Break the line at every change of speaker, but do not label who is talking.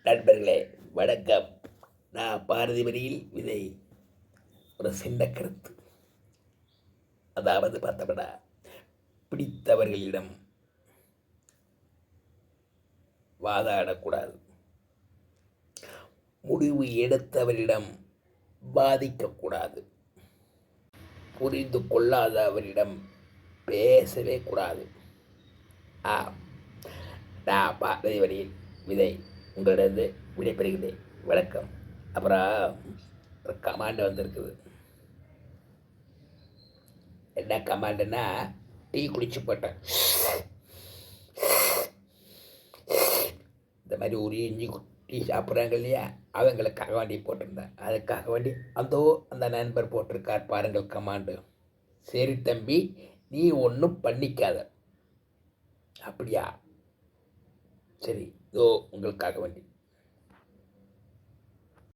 நண்பர்களே வணக்கம். நான் பாரதிபரியில் விதை ஒரு சின்ன கருத்து. அதாவது பார்த்தோம்னா, பிடித்தவர்களிடம் வாதாடக்கூடாது, முடிவு எடுத்தவரிடம் பாதிக்கக்கூடாது, புரிந்து கொள்ளாதவரிடம் பேசவே கூடாது. நான் பாரதிபரியில் விதை உங்களிடம் விடைபெறுகிறேன். வணக்கம். அப்புறம் ஒரு கமாண்ட் வந்திருக்குது. என்ன கமாண்டுன்னா, டீ குடிச்சு போட்டேன், இந்த மாதிரி ஒரு இஞ்சி டீ சாப்பிட்றாங்க இல்லையா, அவங்களுக்காக வேண்டி போட்டிருந்தேன். அதுக்காக வேண்டி அந்த நண்பர் போட்டிருக்கார் பாருங்கள் கமாண்டு. சரி தம்பி, நீ ஒன்றும் பண்ணிக்காத. அப்படியா? சரி, உங்களுக்காக வேண்டி